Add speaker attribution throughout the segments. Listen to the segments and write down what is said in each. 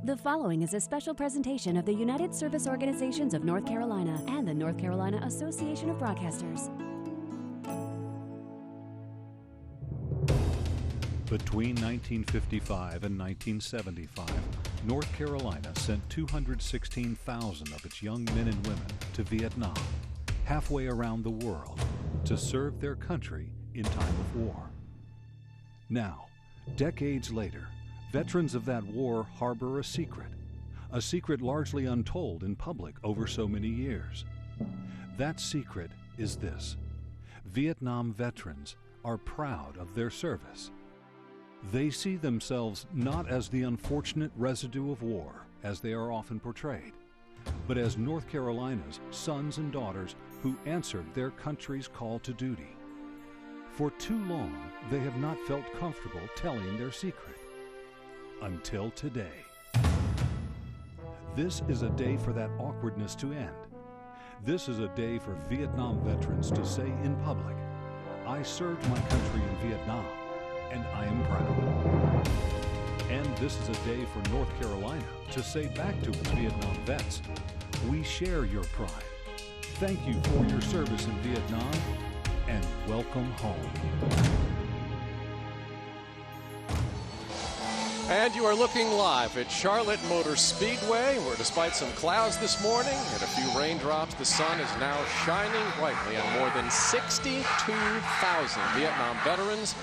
Speaker 1: The following is a special presentation of the United Service Organizations of North Carolina and the North Carolina Association of Broadcasters.
Speaker 2: Between 1955 and 1975, North Carolina sent 216,000 of its young men and women to Vietnam, halfway around the world, to serve their country in time of war. Now, decades later, veterans of that war harbor a secret largely untold in public over so many years. That secret is this: Vietnam veterans are proud of their service. They see themselves not as the unfortunate residue of war, as they are often portrayed, but as North Carolina's sons and daughters who answered their country's call to duty. For too long, they have not felt comfortable telling their secret. Until today. This is a day for that awkwardness to end. This is a day for Vietnam veterans to say in public, "I served my country in Vietnam, and I am proud." And this is a day for North Carolina to say back to its Vietnam vets, "We share your pride. Thank you for your service in Vietnam, and welcome home."
Speaker 3: And you are looking live at Charlotte Motor Speedway, where despite some clouds this morning and a few raindrops, the sun is now shining brightly on more than 62,000 Vietnam veterans,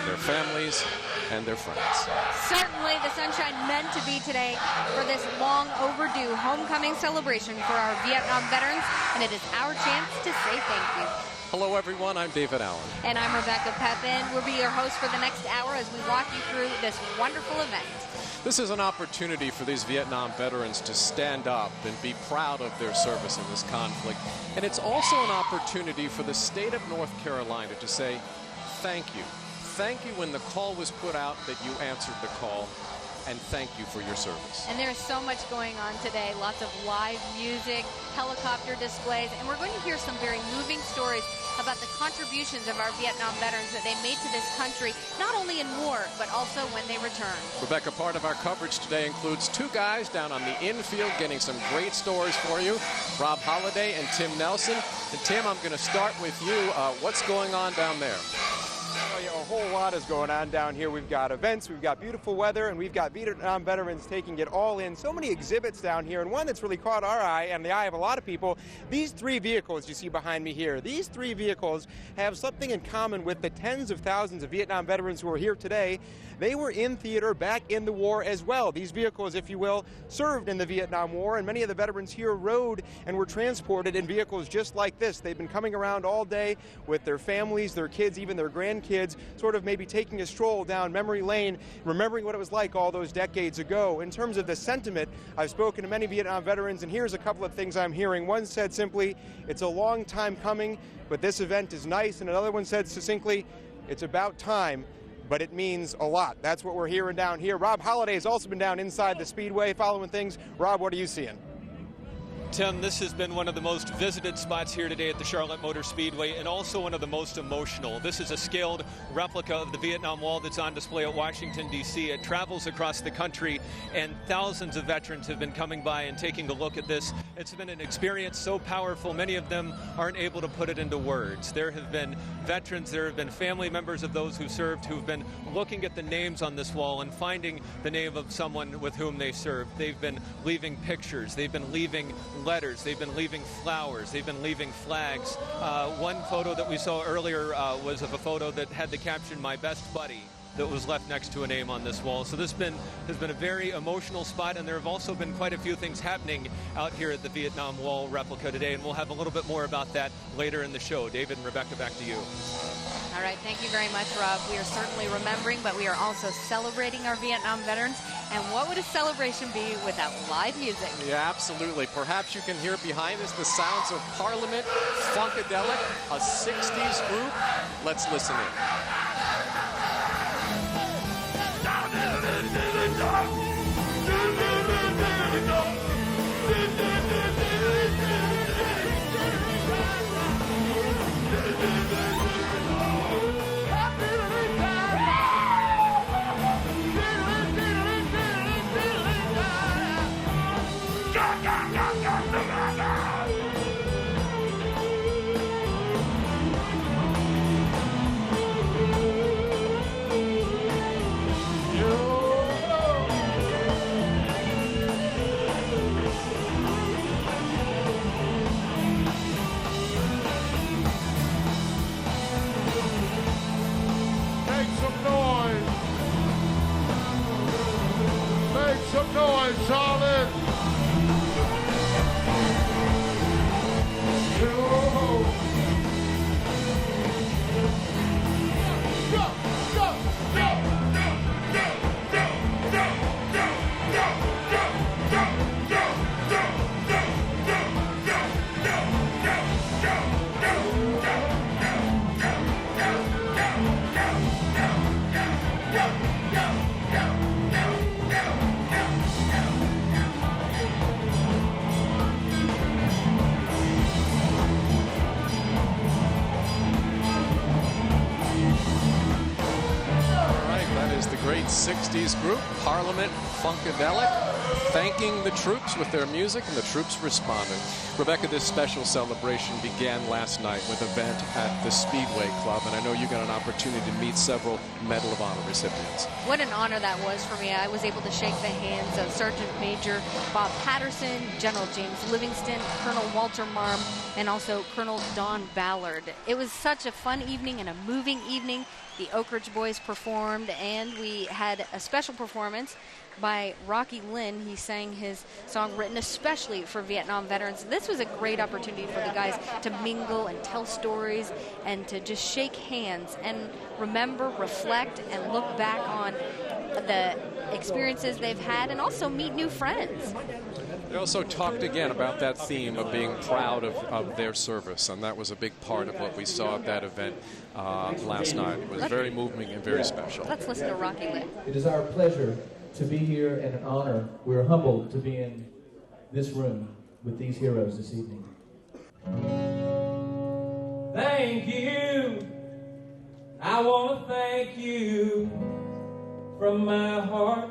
Speaker 3: their families, and their friends.
Speaker 4: Certainly the sunshine meant to be today for this long overdue homecoming celebration for our Vietnam veterans, and it is our chance to say thank you.
Speaker 3: Hello everyone, I'm David Allen.
Speaker 4: And I'm Rebecca Pepin. We'll be your host for the next hour as we walk you through this wonderful event.
Speaker 3: This is an opportunity for these Vietnam veterans to stand up and be proud of their service in this conflict. And it's also an opportunity for the state of North Carolina to say thank you. Thank you when the call was put out that you answered the call. And thank you for your service.
Speaker 4: And there's so much going on today. Lots of live music, helicopter displays, and we're going to hear some very moving stories about the contributions of our Vietnam veterans that they made to this country, not only in war, but also when they return.
Speaker 3: Rebecca, part of our coverage today includes two guys down on the infield getting some great stories for you, Rob Holliday and Tim Nelson. And Tim, I'm going to start with you. What's going on down there?
Speaker 5: A whole lot is going on down here. We've got events, we've got beautiful weather, and we've got Vietnam veterans taking it all in. So many exhibits down here, and one that's really caught our eye and the eye of a lot of people, these three vehicles you see behind me here. These three vehicles have something in common with the tens of thousands of Vietnam veterans who are here today. They were in theater back in the war as well. These vehicles, if you will, served in the Vietnam War, and many of the veterans here rode and were transported in vehicles just like this. They've been coming around all day with their families, their kids, even their grandkids, sort of maybe taking a stroll down memory lane, remembering what it was like all those decades ago. In terms of the sentiment, I've spoken to many Vietnam veterans, and here's a couple of things I'm hearing. One said simply, "It's a long time coming, but this event is nice." And another one said succinctly, "It's about time, but it means a lot." That's what we're hearing down here. Rob Holliday has also been down inside the Speedway following things. Rob, what are you seeing?
Speaker 6: Tim, this has been one of the most visited spots here today at the Charlotte Motor Speedway, and also one of the most emotional. This is a scaled replica of the Vietnam Wall that's on display at Washington, D.C. It travels across the country, and thousands of veterans have been coming by and taking a look at this. It's been an experience so powerful, many of them aren't able to put it into words. There have been veterans, there have been family members of those who served who've been looking at the names on this wall and finding the name of someone with whom they served. They've been leaving pictures, they've been leaving letters, they've been leaving flowers, they've been leaving flags. One photo that we saw earlier was of a photo that had the caption, "My best buddy," that was left next to a name on this wall. So this has been a very emotional spot, and there have also been quite a few things happening out here at the Vietnam Wall replica today, and we'll have a little bit more about that later in the show. David and Rebecca, back to you.
Speaker 4: All right, thank you very much, Rob. We are certainly remembering, but we are also celebrating our Vietnam veterans. And what would a celebration be without live music?
Speaker 3: Yeah, absolutely. Perhaps you can hear behind us the sounds of Parliament, Funkadelic, a 60s group. Let's listen in.
Speaker 7: some noise, Charlotte.
Speaker 3: Great 60s group, Parliament Funkadelic, thanking the troops with their music, and the troops responded. Rebecca, this special celebration began last night with an event at the Speedway Club, and I know you got an opportunity to meet several Medal of Honor recipients.
Speaker 4: What an honor that was for me. I was able to shake the hands of Sergeant Major Bob Patterson, General James Livingston, Colonel Walter Marm, and also Colonel Don Ballard. It was such a fun evening and a moving evening. The Oak Ridge Boys performed, and we had a special performance by Rocky Lynn. He sang his song written especially for Vietnam veterans. This was a great opportunity for the guys to mingle and tell stories and to just shake hands and remember, reflect, and look back on the experiences they've had and also meet new friends.
Speaker 3: They also talked again about that theme of being proud of their service, and that was a big part of what we saw at that event last night. It was very moving and very special.
Speaker 4: Let's listen to Rocky Lynn.
Speaker 8: It is our pleasure to be here and an honor. We're humbled to be in this room with these heroes this evening. Thank you. I want to thank you from my heart.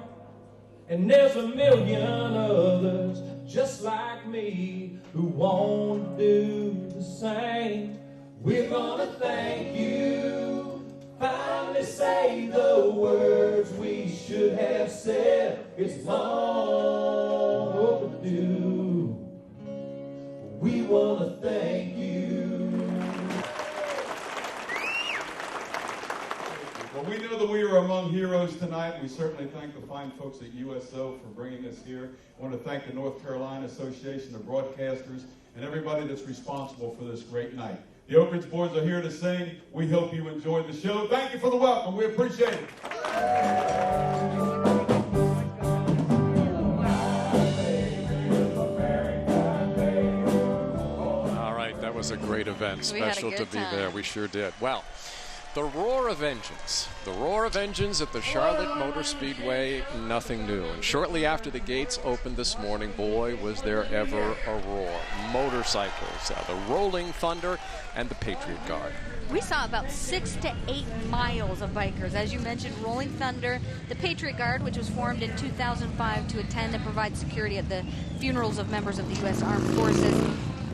Speaker 8: And there's a million others just like me who won't do the same. We're gonna thank you. Finally say the words we should have said. It's long overdue. We wanna thank you.
Speaker 9: Well, we know that we are among heroes tonight. We certainly thank the fine folks at USO for bringing us here. I want to thank the North Carolina Association of Broadcasters and everybody that's responsible for this great night. The Oak Ridge Boys are here to sing. We hope you enjoyed the show. Thank you for the welcome. We appreciate it.
Speaker 3: All right, that was a great event. Special to be there. We sure did. Well, the roar of engines. The roar of engines at the Charlotte Motor Speedway, nothing new. And shortly after the gates opened this morning, boy, was there ever a roar. Motorcycles, the Rolling Thunder, and the Patriot Guard.
Speaker 4: We saw about 6 to 8 miles of bikers. As you mentioned, Rolling Thunder, the Patriot Guard, which was formed in 2005 to attend and provide security at the funerals of members of the U.S. Armed Forces.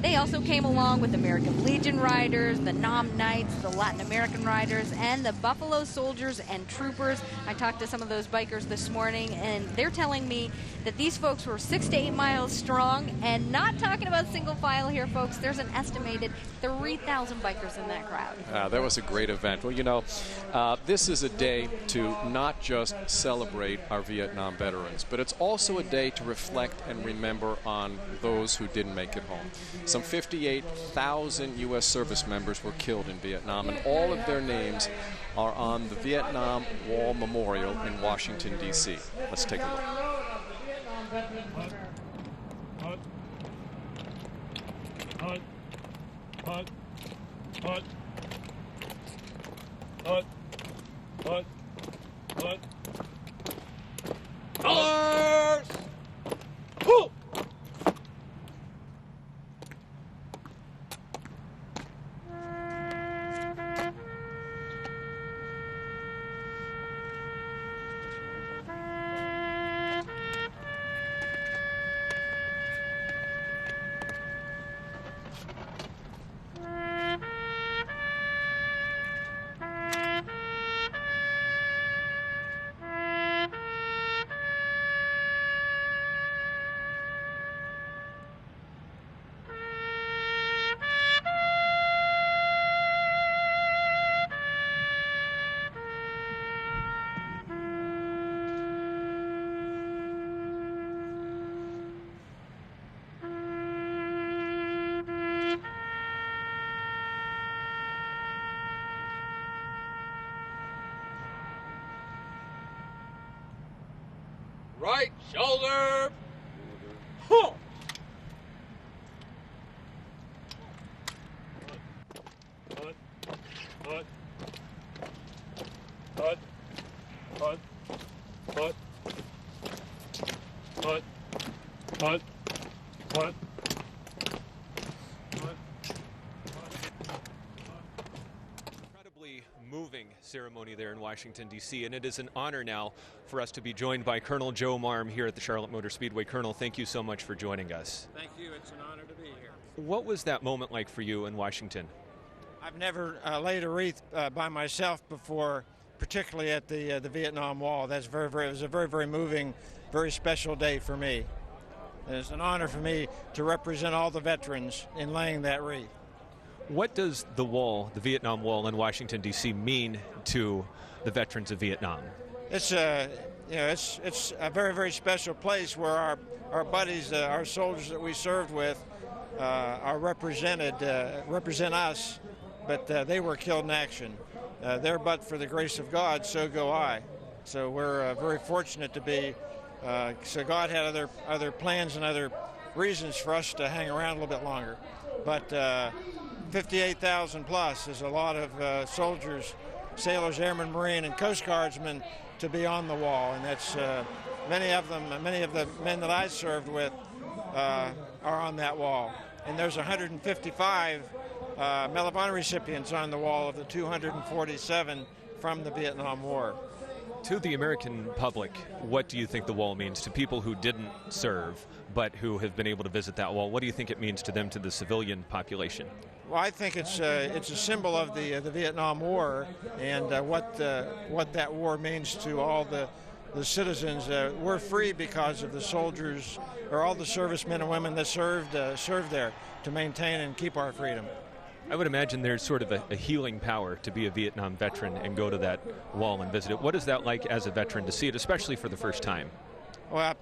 Speaker 4: They also came along with American Legion Riders, the Nam Knights, the Latin American Riders, and the Buffalo Soldiers and Troopers. I talked to some of those bikers this morning, and they're telling me that these folks were 6 to 8 miles strong, and not talking about single file here, folks. There's an estimated 3,000 bikers in that crowd.
Speaker 3: That was a great event. Well, you know, this is a day to not just celebrate our Vietnam veterans, but it's also a day to reflect and remember on those who didn't make it home. Some 58,000 U.S. service members were killed in Vietnam, and all of their names are on the Vietnam Wall Memorial in Washington, D.C. Let's take a look. Colors! Woo!
Speaker 7: Right shoulder. Huh. Put. Put. Put. Put. Put. Put. Put. Put.
Speaker 6: Incredibly moving ceremony there in Washington, D.C., and it is an honor now for us to be joined by Colonel Joe Marm here at the Charlotte Motor Speedway. Colonel, thank you so much for joining us.
Speaker 10: Thank you. It's an honor to be here.
Speaker 6: What was that moment like for you in Washington?
Speaker 10: I've never laid a wreath by myself before, particularly at the Vietnam Wall. It was a very, very moving, very special day for me. It's an honor for me to represent all the veterans in laying that wreath.
Speaker 6: What does the wall, the Vietnam Wall in Washington, D.C., mean to the veterans of Vietnam?
Speaker 10: It's a very, very special place where our buddies, our soldiers that we served with, are represent us, but they were killed in action. There, but for the grace of God, so go I. So we're very fortunate to be. So God had other plans and other reasons for us to hang around a little bit longer, but 58,000 plus is a lot of soldiers, sailors, airmen, Marine, and Coast Guardsmen to be on the wall, and that's many of the men that I served with are on that wall. And there's 155 Medal of Honor recipients on the wall of the 247 from the Vietnam War.
Speaker 6: To the American public, what do you think the wall means to people who didn't serve but who have been able to visit that wall? What do you think it means to them, to the civilian population?
Speaker 10: Well, I think it's a symbol of the Vietnam War and what that war means to all the citizens. We're free because of the soldiers, or all the servicemen and women that served there to maintain and keep our freedom.
Speaker 6: I would imagine there's sort of a healing power to be a Vietnam veteran and go to that wall and visit it. What is that like as a veteran to see it, especially for the first time?
Speaker 10: Well,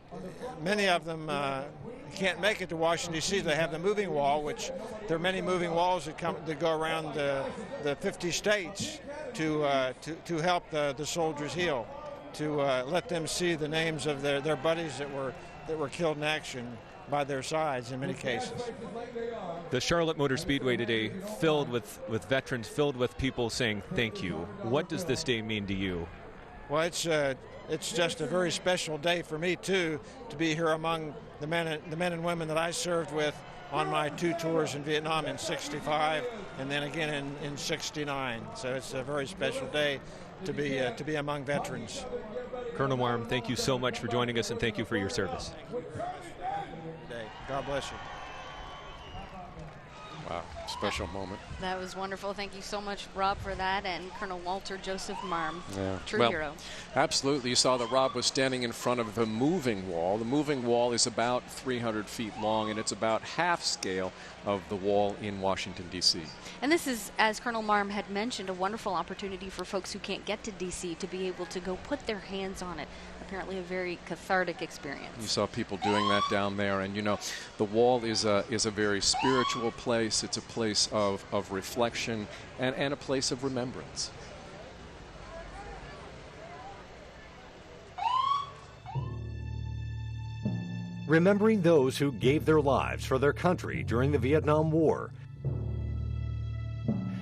Speaker 10: many of them can't make it to Washington, D.C. They have the moving wall, which there are many moving walls that go around the 50 states to help the soldiers heal, to let them see the names of their buddies that were killed in action by their sides in many cases.
Speaker 6: The Charlotte Motor Speedway today filled with veterans, filled with people saying thank you. What does this day mean to you?
Speaker 10: Well, it's just a very special day for me too, to be here among the men and women that I served with on my 2 tours in Vietnam in '65 and then again in '69. So it's a very special day to be among veterans.
Speaker 6: Colonel Marm, thank you so much for joining us, and thank you for your service.
Speaker 10: God bless you.
Speaker 3: Wow, special moment.
Speaker 4: That was wonderful. Thank you so much, Rob, for that, and Colonel Walter Joseph Marm.
Speaker 3: Yeah.
Speaker 4: True hero.
Speaker 3: Absolutely. You saw that Rob was standing in front of the moving wall. The moving wall is about 300 feet long, and it's about half scale of the wall in Washington, D.C.
Speaker 4: And this is, as Colonel Marm had mentioned, a wonderful opportunity for folks who can't get to D.C. to be able to go put their hands on it. Apparently a very cathartic experience.
Speaker 3: You saw people doing that down there, and you know, the wall is a very spiritual place. It's a place of reflection and a place of remembrance.
Speaker 11: Remembering those who gave their lives for their country during the Vietnam War,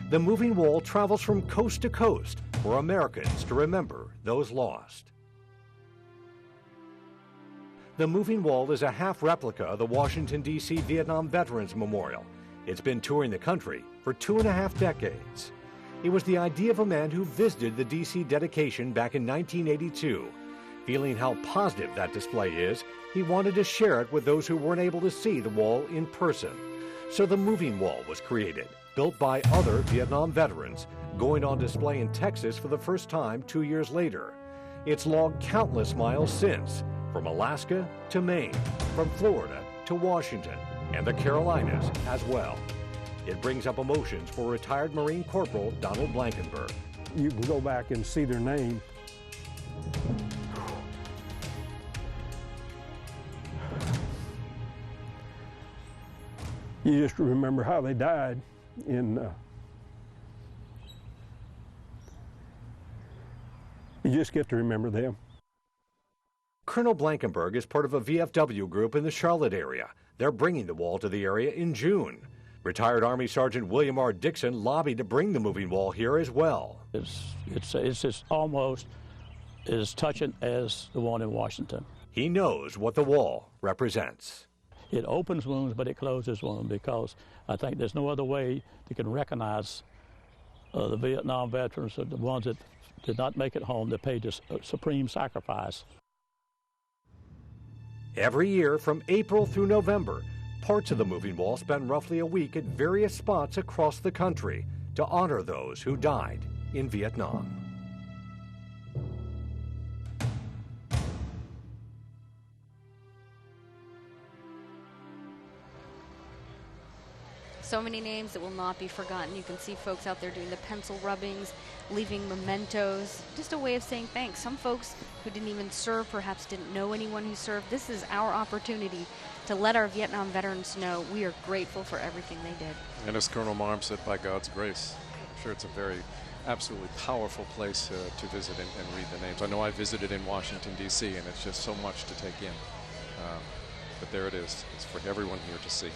Speaker 11: the moving wall travels from coast to coast for Americans to remember those lost. The moving wall is a half replica of the Washington, D.C. Vietnam Veterans Memorial. It's been touring the country for 2.5 decades. It was the idea of a man who visited the D.C. dedication back in 1982. Feeling how positive that display is, he wanted to share it with those who weren't able to see the wall in person. So the moving wall was created, built by other Vietnam veterans, going on display in Texas for the first time 2 years later. It's logged countless miles since, from Alaska to Maine, from Florida to Washington, and the Carolinas as well. It brings up emotions for retired Marine Corporal Donald Blankenberg.
Speaker 12: You can go back and see their name. You just remember how they died you just get to remember them.
Speaker 11: Colonel Blankenberg is part of a VFW group in the Charlotte area. They're bringing the wall to the area in June. Retired Army Sergeant William R. Dixon lobbied to bring the moving wall here as well.
Speaker 13: It's just almost as touching as the one in Washington.
Speaker 11: He knows what the wall represents.
Speaker 13: It opens wounds, but it closes wounds, because I think there's no other way you can recognize the Vietnam veterans, the ones that did not make it home, that paid this supreme sacrifice.
Speaker 11: Every year from April through November, parts of the moving wall spend roughly a week at various spots across the country to honor those who died in Vietnam.
Speaker 4: So many names that will not be forgotten. You can see folks out there doing the pencil rubbings, leaving mementos, just a way of saying thanks. Some folks who didn't even serve perhaps didn't know anyone who served. This is our opportunity to let our Vietnam veterans know we are grateful for everything they did.
Speaker 3: And as Colonel Marm said, by God's grace. I'm sure it's a very absolutely powerful place to visit and read the names. I know I visited in Washington, D.C., and it's just so much to take in. But there it is. It's for everyone here to see.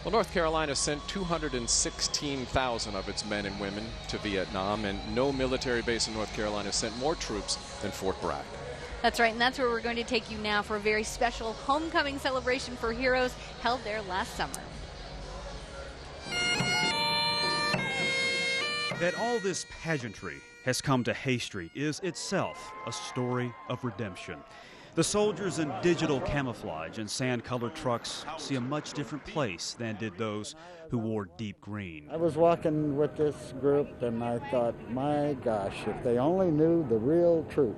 Speaker 3: Well, North Carolina sent 216,000 of its men and women to Vietnam, and no military base in North Carolina sent more troops than Fort Bragg.
Speaker 4: That's right, and that's where we're going to take you now for a very special homecoming celebration for heroes held there last summer.
Speaker 14: That all this pageantry has come to Hay Street is itself a story of redemption. The soldiers in digital camouflage and sand-colored trucks see a much different place than did those who wore deep green.
Speaker 15: I was walking with this group and I thought, my gosh, if they only knew the real truth.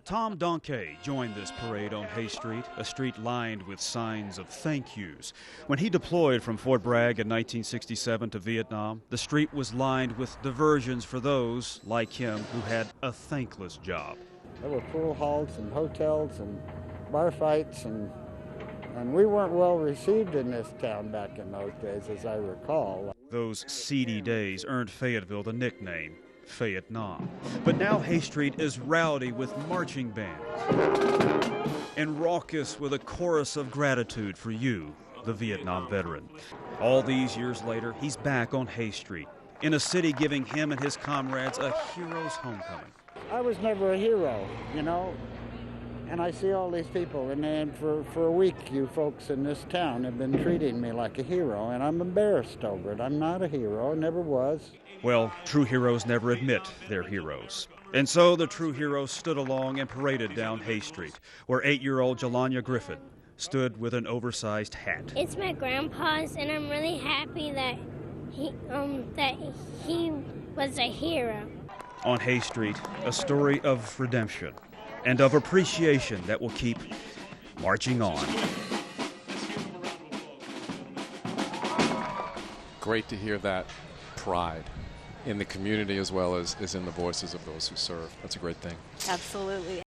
Speaker 14: Tom Donkey joined this parade on Hay Street, a street lined with signs of thank yous. When he deployed from Fort Bragg in 1967 to Vietnam, the street was lined with diversions for those, like him, who had a thankless job.
Speaker 15: There were pool halls and hotels and bar fights, and we weren't well received in this town back in those days, as I recall.
Speaker 14: Those seedy days earned Fayetteville the nickname Vietnam. But now Hay Street is rowdy with marching bands and raucous with a chorus of gratitude for you, the Vietnam veteran. All these years later, he's back on Hay Street, in a city giving him and his comrades a hero's homecoming.
Speaker 15: I was never a hero, you know, and I see all these people, and for a week you folks in this town have been treating me like a hero, and I'm embarrassed over it. I'm not a hero, never was.
Speaker 14: Well, true heroes never admit they're heroes. And so the true heroes stood along and paraded down Hay Street, where 8-year-old Jelania Griffin stood with an oversized hat.
Speaker 16: It's my grandpa's, and I'm really happy that he was a hero.
Speaker 14: On Hay Street, a story of redemption and of appreciation that will keep marching on.
Speaker 3: Great to hear that pride in the community as well as in the voices of those who serve. That's a great thing.
Speaker 4: Absolutely.